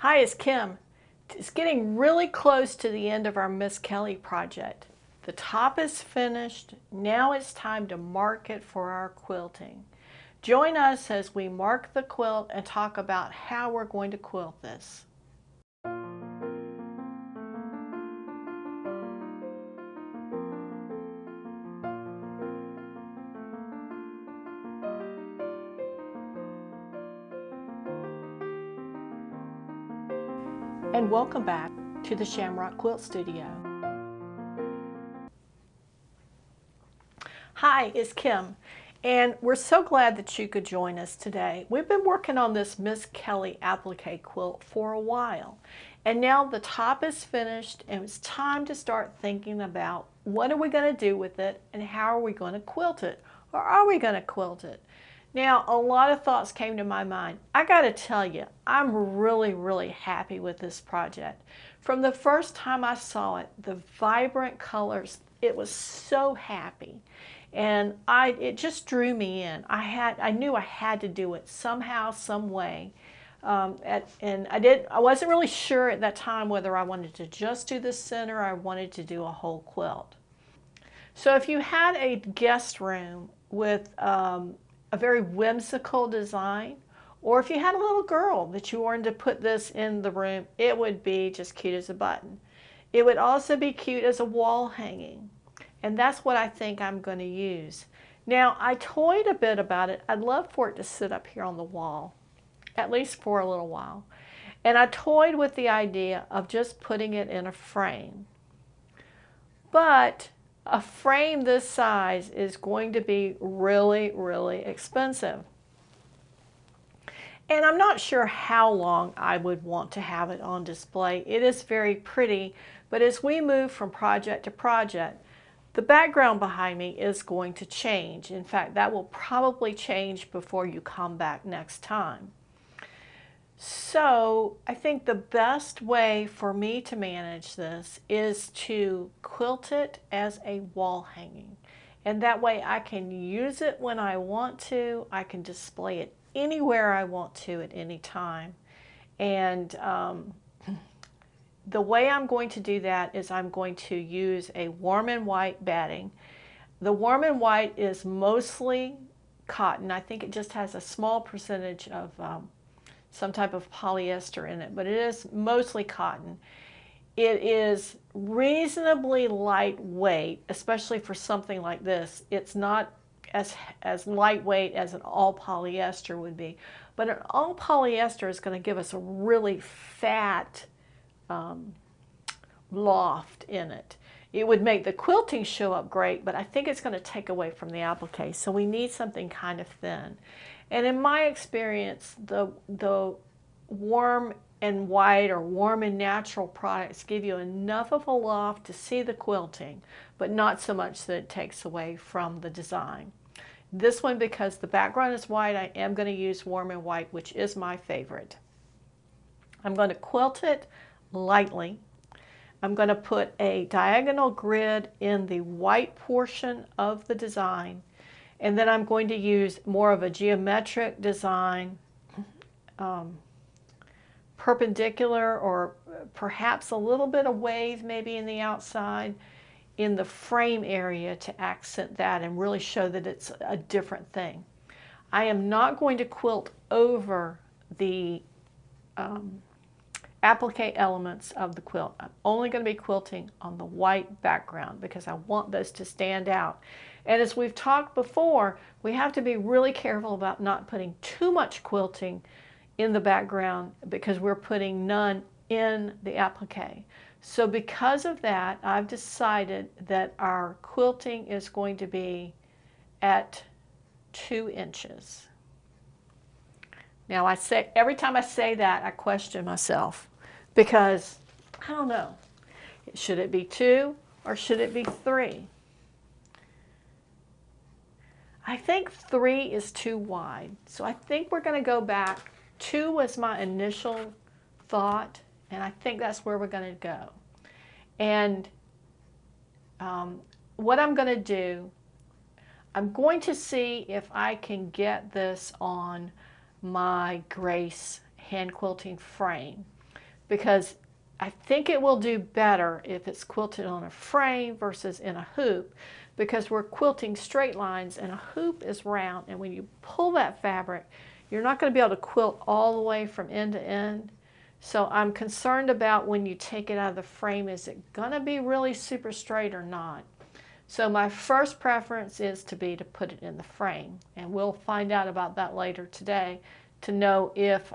Hi, it's Kim. It's getting really close to the end of our Miss Kelly project. The top is finished. Now it's time to mark it for our quilting. Join us as we mark the quilt and talk about how we're going to quilt this. And welcome back to the Shamrock Quilt Studio. Hi, it's Kim, and we're so glad that you could join us today. We've been working on this Miss Kelly applique quilt for a while, and now the top is finished and it's time to start thinking about what are we going to do with it and how are we going to quilt it, or are we going to quilt it? Now, a lot of thoughts came to my mind. I got to tell you, I'm really happy with this project. From the first time I saw it, the vibrant colors, it was so happy. And it just drew me in. I knew I had to do it somehow, some way. And I wasn't really sure at that time whether I wanted to just do the center or I wanted to do a whole quilt. So if you had a guest room with a very whimsical design, or if you had a little girl that you wanted to put this in the room, it would be just cute as a button. It would also be cute as a wall hanging, and that's what I think I'm going to use. Now, I toyed a bit about it. I'd love for it to sit up here on the wall, at least for a little while. And I toyed with the idea of just putting it in a frame. But a frame this size is going to be really expensive. And I'm not sure how long I would want to have it on display. It is very pretty, but as we move from project to project, the background behind me is going to change. In fact, that will probably change before you come back next time. So I think the best way for me to manage this is to quilt it as a wall hanging. And that way I can use it when I want to. I can display it anywhere I want to at any time. And the way I'm going to do that is I'm going to use a warm and white batting. The warm and white is mostly cotton. I think it just has a small percentage of some type of polyester in it, but it is mostly cotton. It is reasonably lightweight, especially for something like this. It's not as lightweight as an all polyester would be, but an all polyester is going to give us a really fat loft in it. It would make the quilting show up great, but I think it's going to take away from the applique, so we need something kind of thin. And in my experience, the warm and white or warm and natural products give you enough of a loft to see the quilting, but not so much that it takes away from the design. This one, because the background is white, I am going to use warm and white, which is my favorite. I'm going to quilt it lightly. I'm going to put a diagonal grid in the white portion of the design, and then I'm going to use more of a geometric design, perpendicular or perhaps a little bit of wave maybe in the outside in the frame area to accent that and really show that it's a different thing. I am not going to quilt over the applique elements of the quilt. I'm only going to be quilting on the white background because I want those to stand out. And as we've talked before, we have to be really careful about not putting too much quilting in the background because we're putting none in the applique. So because of that, I've decided that our quilting is going to be at 2 inches. Now every time I say that, I question myself because I don't know. Should it be 2 or should it be 3? I think 3 is too wide. So I think we're going to go back. 2 was my initial thought, and I think that's where we're going to go. And what I'm going to do, I'm going to see if I can get this on my Grace hand quilting frame. because I think it will do better if it's quilted on a frame versus in a hoop, because we're quilting straight lines and a hoop is round, and when you pull that fabric, you're not going to be able to quilt all the way from end to end. So I'm concerned about when you take it out of the frame, is it going to be really super straight or not? So my first preference is to put it in the frame, and we'll find out about that later today to know if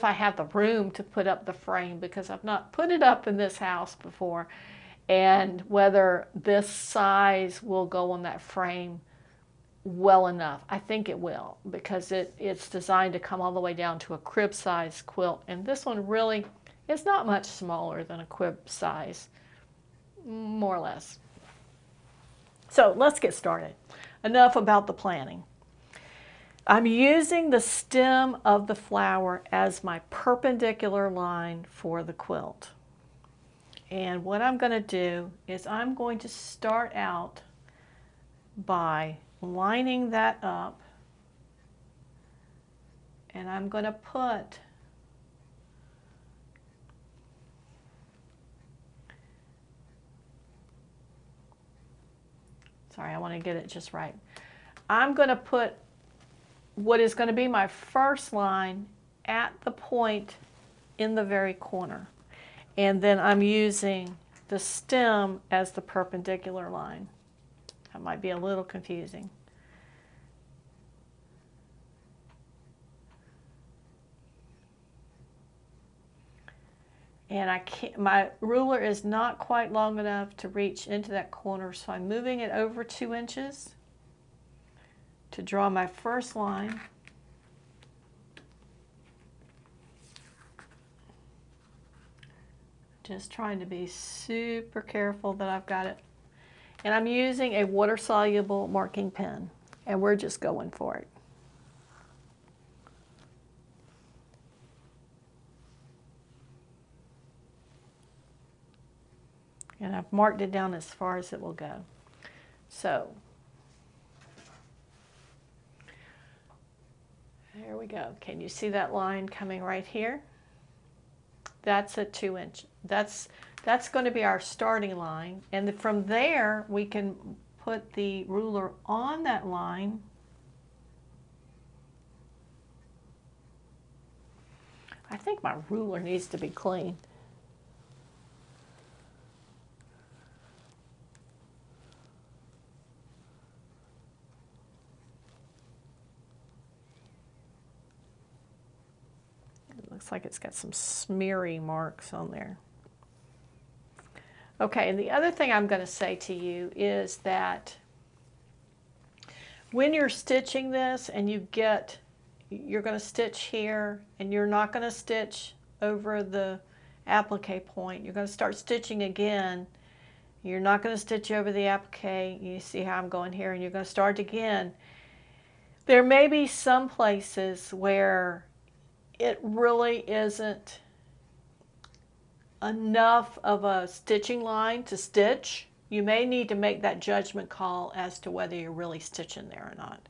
I have the room to put up the frame, because I've not put it up in this house before, and whether this size will go on that frame well enough. I think it will, because it's designed to come all the way down to a crib size quilt, and this one really is not much smaller than a crib size, more or less. So let's get started. Enough about the planning. I'm using the stem of the flower as my perpendicular line for the quilt. And what I'm going to do is I'm going to start out by lining that up, and I'm going to put I want to get it just right. I'm going to put what is going to be my first line at the point in the very corner. And then I'm using the stem as the perpendicular line. That might be a little confusing. And my ruler is not quite long enough to reach into that corner, so I'm moving it over 2 inches to draw my first line. Just trying to be super careful that I've got it. And I'm using a water-soluble marking pen, and we're just going for it. And I've marked it down as far as it will go. So there we go. Can you see that line coming right here? That's at 2 inches. That's going to be our starting line, and from there we can put the ruler on that line. I think my ruler needs to be clean. Looks like it's got some smeary marks on there. Okay, and the other thing I'm going to say to you is that when you're stitching this and you're going to stitch here, and you're not going to stitch over the applique point. You're going to start stitching again. You're not going to stitch over the applique. You see how I'm going here, and you're going to start again. There may be some places where it really isn't enough of a stitching line to stitch. You may need to make that judgment call as to whether you're really stitching there or not.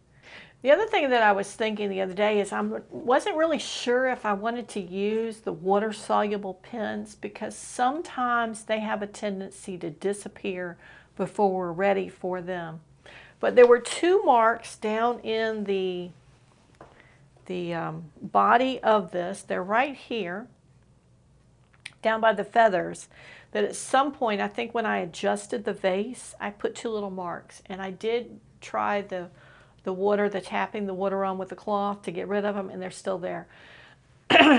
The other thing that I was thinking the other day is I wasn't really sure if I wanted to use the water-soluble pens, because sometimes they have a tendency to disappear before we're ready for them. But there were 2 marks down in the body of this. They're right here, down by the feathers, that at some point, I think when I adjusted the vase, I put 2 little marks, and I did try the tapping the water on with the cloth to get rid of them, and they're still there.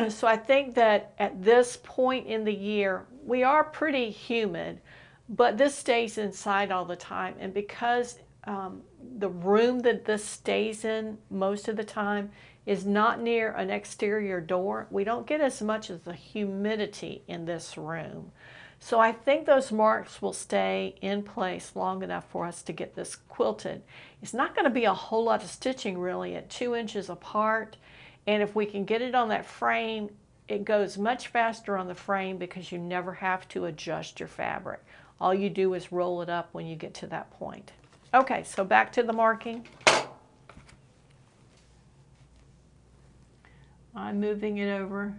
So I think that at this point in the year, we are pretty humid, but this stays inside all the time, and because the room that this stays in most of the time is not near an exterior door, we don't get as much of the humidity in this room. So I think those marks will stay in place long enough for us to get this quilted. It's not going to be a whole lot of stitching really at 2 inches apart, and if we can get it on that frame, it goes much faster on the frame because you never have to adjust your fabric. All you do is roll it up when you get to that point. Okay, so back to the marking. I'm moving it over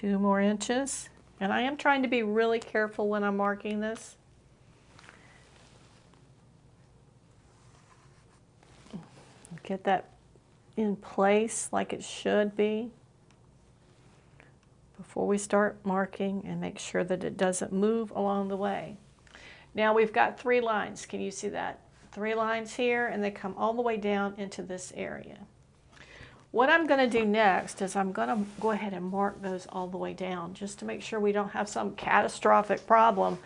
2 more inches. And I am trying to be really careful when I'm marking this. Get that in place like it should be before we start marking, and make sure that it doesn't move along the way. Now we've got 3 lines. Can you see that? 3 lines here, and they come all the way down into this area. What I'm going to do next is I'm going to go ahead and mark those all the way down just to make sure we don't have some catastrophic problem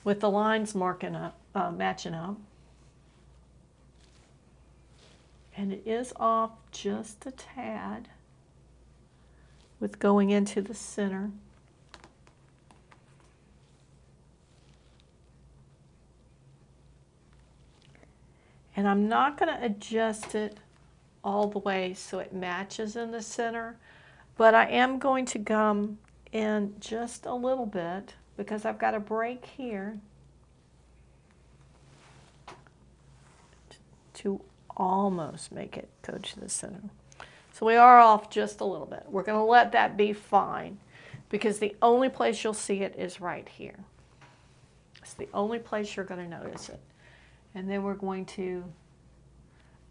with the lines marking up, matching up. And it is off just a tad with going into the center. And I'm not going to adjust it all the way so it matches in the center, but I am going to gum in just a little bit because I've got a break here to almost make it go to the center. So we are off just a little bit. We're going to let that be fine because the only place you'll see it is right here. It's the only place you're going to notice it. And then we're going to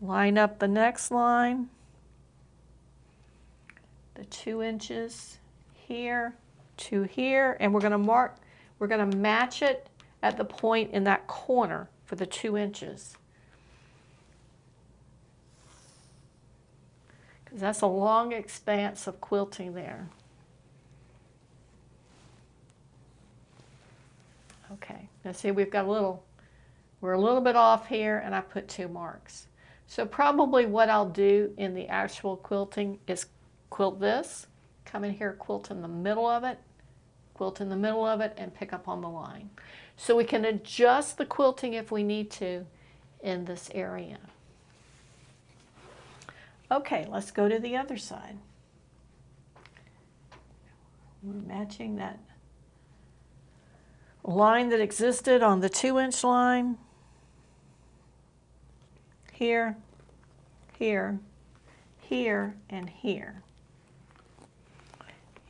line up the next line, the 2 inches here to here, and we're going to mark, we're going to match it at the point in that corner for the 2 inches. Because that's a long expanse of quilting there. Okay, now see we've got we're a little bit off here, and I put 2 marks. So probably what I'll do in the actual quilting is quilt this, come in here, quilt in the middle of it, quilt in the middle of it, and pick up on the line. So we can adjust the quilting if we need to in this area. Okay, let's go to the other side. We're matching that line that existed on the 2-inch line. Here, here, here, and here.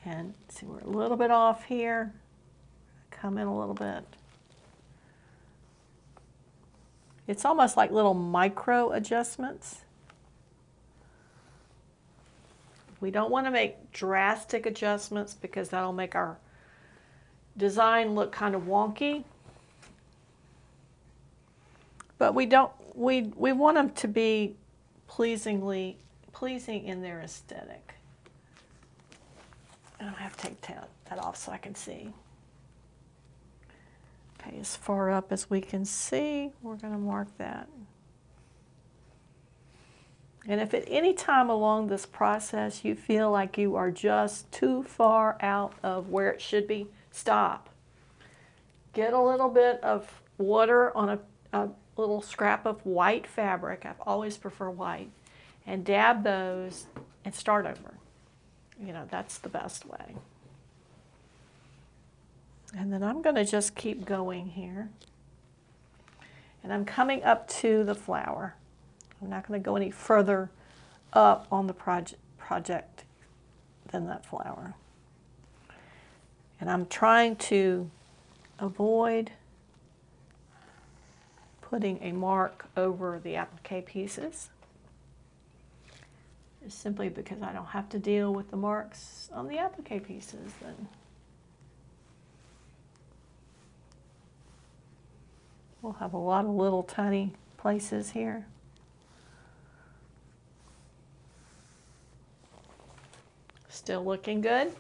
And see, we're a little bit off here. Come in a little bit. It's almost like little micro adjustments. We don't want to make drastic adjustments because that'll make our design look kind of wonky. But we want them to be pleasing in their aesthetic. And I have to take that off so I can see. Okay, as far up as we can see, we're going to mark that. And if at any time along this process you feel like you are just too far out of where it should be, stop. Get a little bit of water on a little scrap of white fabric. I've always preferred white. And dab those and start over. You know, that's the best way. And then I'm going to just keep going here. And I'm coming up to the flower. I'm not going to go any further up on the project than that flower. And I'm trying to avoid putting a mark over the applique pieces. Just simply because I don't have to deal with the marks on the applique pieces then. We'll have a lot of little tiny places here. Still looking good.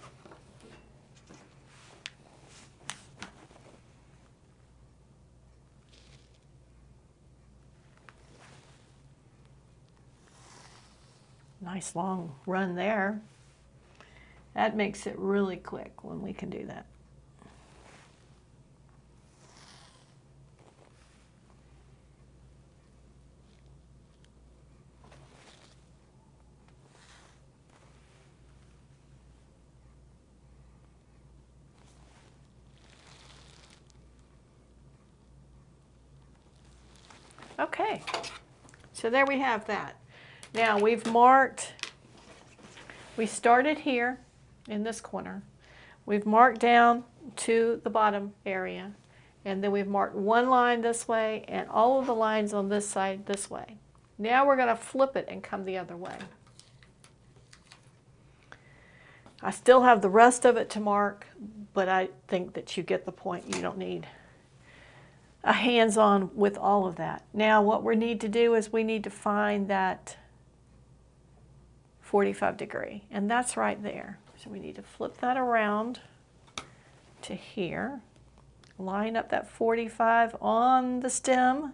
Nice long run there. That makes it really quick when we can do that. Okay, so there we have that. Now we've marked, we started here in this corner. We've marked down to the bottom area, and then we've marked one line this way and all of the lines on this side this way. Now we're going to flip it and come the other way. I still have the rest of it to mark, but I think that you get the point. You don't need a hands-on with all of that. Now what we need to do is we need to find that 45 degree, and that's right there. So we need to flip that around to here, line up that 45 on the stem,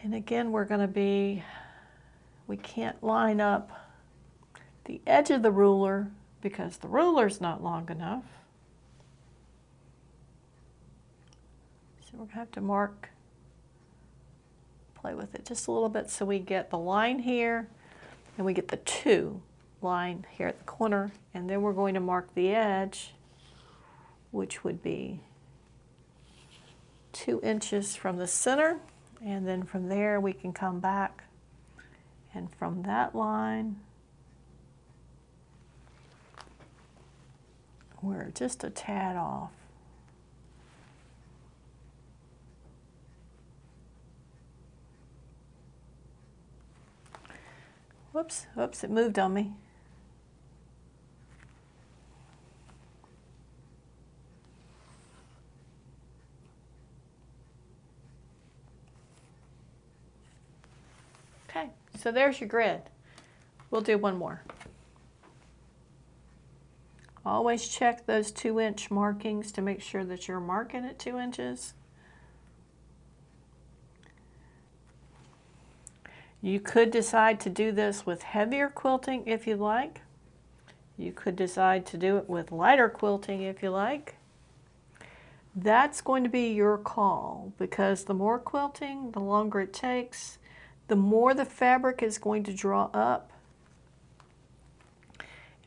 and again we're going to be, we can't line up the edge of the ruler because the ruler's not long enough. So we're going to have to mark, play with it just a little bit so we get the line here and we get the 2 line here at the corner, and then we're going to mark the edge, which would be 2 inches from the center, and then from there we can come back, and from that line we're just a tad off. Whoops, whoops, it moved on me. Okay, so there's your grid. We'll do one more. Always check those 2-inch markings to make sure that you're marking at 2 inches. You could decide to do this with heavier quilting if you like. You could decide to do it with lighter quilting if you like. That's going to be your call, because the more quilting, the longer it takes, the more the fabric is going to draw up.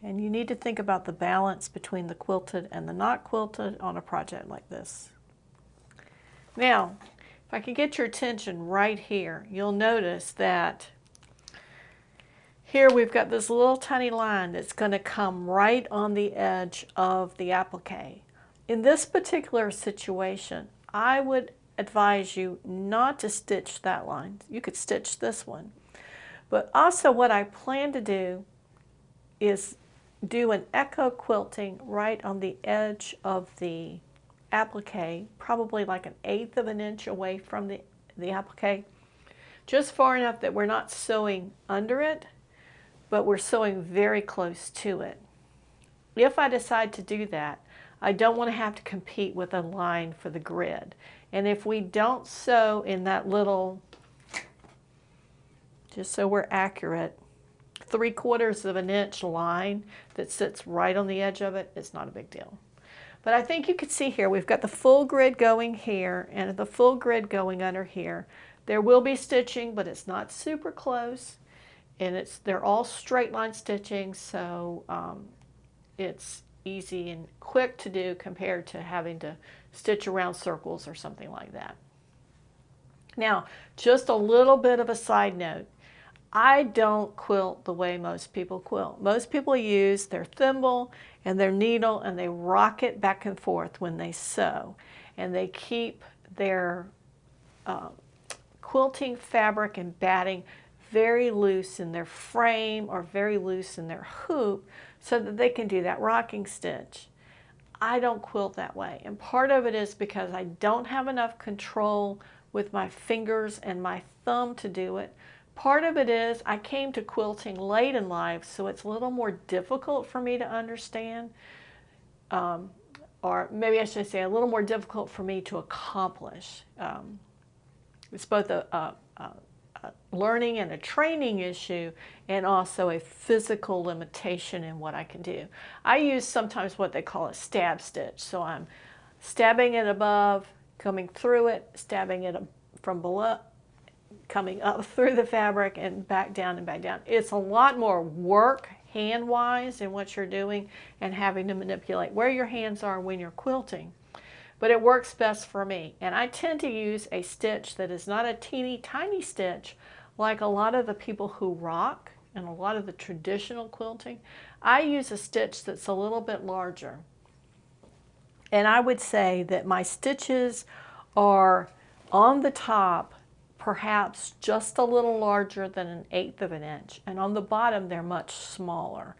And you need to think about the balance between the quilted and the not quilted on a project like this. Now, if I can get your attention right here, you'll notice that here we've got this little tiny line that's going to come right on the edge of the applique. In this particular situation, I would advise you not to stitch that line. You could stitch this one. But also what I plan to do is do an echo quilting right on the edge of the applique, probably like 1/8 of an inch away from the applique, just far enough that we're not sewing under it, but we're sewing very close to it. If I decide to do that, I don't want to have to compete with a line for the grid. And if we don't sew in that little, just so we're accurate, 3/4 of an inch line that sits right on the edge of it, it's not a big deal. But I think you can see here, we've got the full grid going here and the full grid going under here. There will be stitching, but it's not super close. And they're all straight line stitching, so it's easy and quick to do compared to having to stitch around circles or something like that. Now, just a little bit of a side note. I don't quilt the way most people quilt. Most people use their thimble and their needle and they rock it back and forth when they sew. And they keep their quilting fabric and batting very loose in their frame or very loose in their hoop so that they can do that rocking stitch. I don't quilt that way. And part of it is because I don't have enough control with my fingers and my thumb to do it. Part of it is I came to quilting late in life, so it's a little more difficult for me to understand, or maybe I should say a little more difficult for me to accomplish. It's both a learning and a training issue, and also a physical limitation in what I can do. I use sometimes what they call a stab stitch, so I'm stabbing it above, coming through it, stabbing it from below, coming up through the fabric and back down and back down. It's a lot more work hand-wise in what you're doing and having to manipulate where your hands are when you're quilting. But it works best for me. And I tend to use a stitch that is not a teeny tiny stitch like a lot of the people who rock and a lot of the traditional quilting, I use a stitch that's a little bit larger. And I would say that my stitches are on the top perhaps just a little larger than 1/8 of an inch, and on the bottom they're much smaller.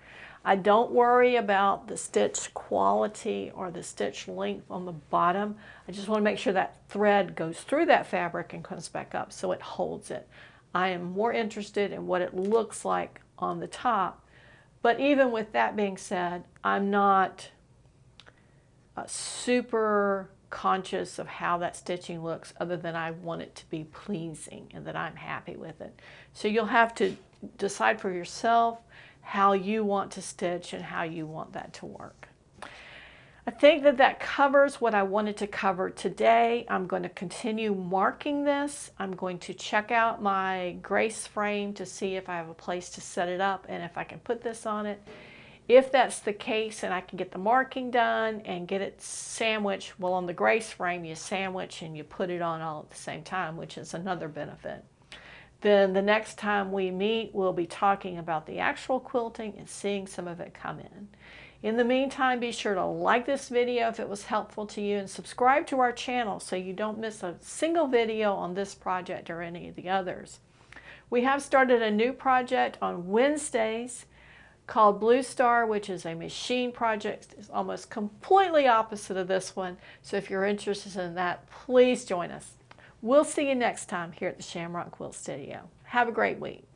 I don't worry about the stitch quality or the stitch length on the bottom. I just want to make sure that thread goes through that fabric and comes back up so it holds it. I am more interested in what it looks like on the top. But even with that being said, I'm not super conscious of how that stitching looks, other than I want it to be pleasing and that I'm happy with it. So you'll have to decide for yourself how you want to stitch and how you want that to work. I think that that covers what I wanted to cover today. I'm going to continue marking this. I'm going to check out my Grace frame to see if I have a place to set it up and if I can put this on it. If that's the case and I can get the marking done and get it sandwiched, well, on the Grace frame you sandwich and you put it on all at the same time, which is another benefit. Then the next time we meet, we'll be talking about the actual quilting and seeing some of it come in. In the meantime, be sure to like this video if it was helpful to you and subscribe to our channel so you don't miss a single video on this project or any of the others. We have started a new project on Wednesdays called Blue Star, which is a machine project. It's almost completely opposite of this one. So if you're interested in that, please join us. We'll see you next time here at the Shamrock Quilt Studio. Have a great week.